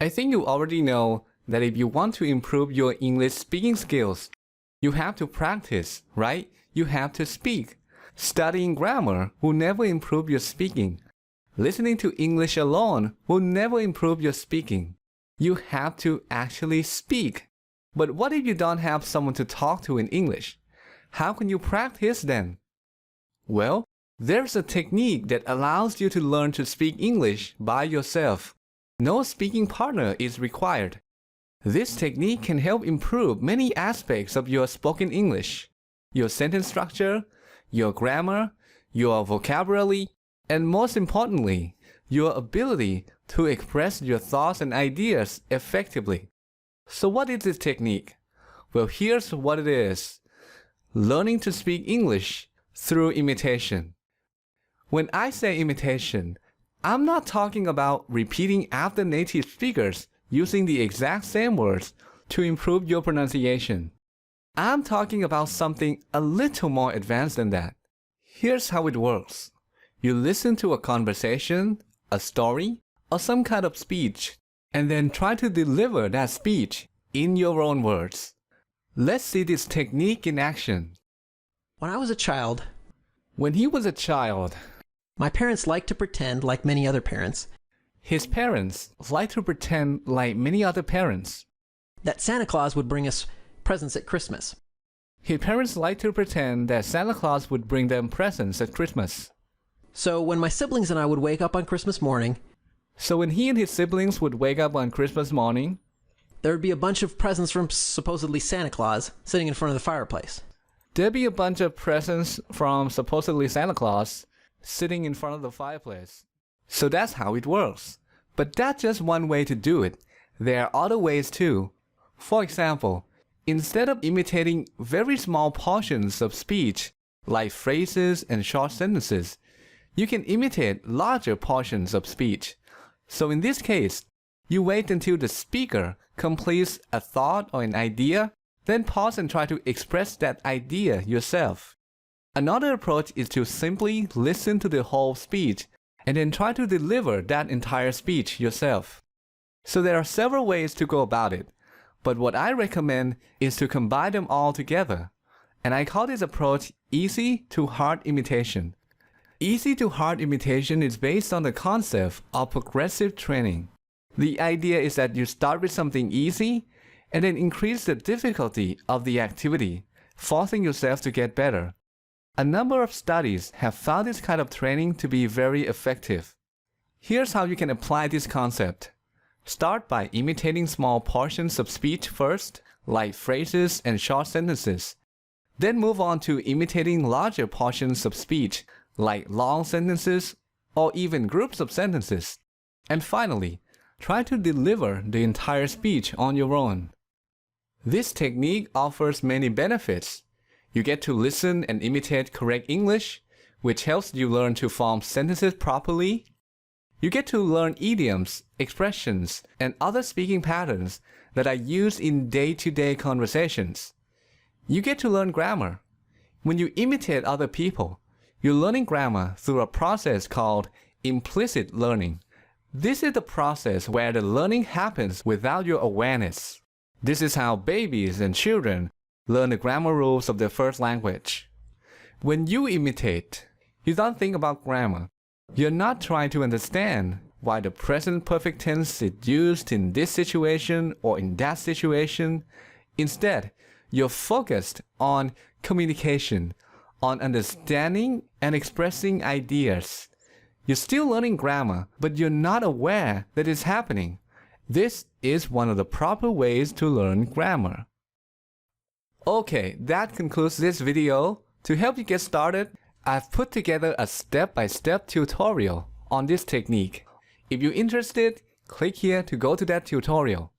I think you already know that if you want to improve your English speaking skills, you have to practice, right? You have to speak. Studying grammar will never improve your speaking. Listening to English alone will never improve your speaking. You have to actually speak. But what if you don't have someone to talk to in English? How can you practice then? Well, there's a technique that allows you to learn to speak English by yourself. No speaking partner is required. This technique can help improve many aspects of your spoken English: your sentence structure, your grammar, your vocabulary, and most importantly, your ability to express your thoughts and ideas effectively. So what is this technique? Well, here's what it is. Learning to speak English through imitation. When I say imitation, I'm not talking about repeating after native speakers using the exact same words to improve your pronunciation. I'm talking about something a little more advanced than that. Here's how it works. You listen to a conversation, a story, or some kind of speech, and then try to deliver that speech in your own words. Let's see this technique in action. When I was a child, When he was a child, my parents liked to pretend like many other parents his parents liked to pretend like many other parents. that Santa Claus would bring us presents at Christmas. His parents liked to pretend that Santa Claus would bring them presents at Christmas. So when my siblings and I would wake up on Christmas morning, So when he and his siblings would wake up on Christmas morning, there would be a bunch of presents from supposedly Santa Claus sitting in front of the fireplace. there'd be a bunch of presents from supposedly Santa Claus sitting in front of the fireplace. So that's how it works. But that's just one way to do it. There are other ways too. For example, instead of imitating very small portions of speech, like phrases and short sentences, you can imitate larger portions of speech. So in this case, you wait until the speaker completes a thought or an idea, then pause and try to express that idea yourself. Another approach is to simply listen to the whole speech and then try to deliver that entire speech yourself. So there are several ways to go about it, but what I recommend is to combine them all together. And I call this approach easy to hard imitation. Easy to hard imitation is based on the concept of progressive training. The idea is that you start with something easy and then increase the difficulty of the activity, forcing yourself to get better. A number of studies have found this kind of training to be very effective. Here's how you can apply this concept. Start by imitating small portions of speech first, like phrases and short sentences. Then move on to imitating larger portions of speech, like long sentences or even groups of sentences. And finally, try to deliver the entire speech on your own. This technique offers many benefits. You get to listen and imitate correct English, which helps you learn to form sentences properly. You get to learn idioms, expressions, and other speaking patterns that are used in day-to-day conversations. You get to learn grammar. When you imitate other people, you're learning grammar through a process called implicit learning. This is the process where the learning happens without your awareness. This is how babies and children learn the grammar rules of their first language. When you imitate, you don't think about grammar. You're not trying to understand why the present perfect tense is used in this situation or in that situation. Instead, you're focused on communication, on understanding and expressing ideas. You're still learning grammar, but you're not aware that it's happening. This is one of the proper ways to learn grammar. Okay, that concludes this video. To help you get started, I've put together a step-by-step tutorial on this technique. If you're interested, click here to go to that tutorial.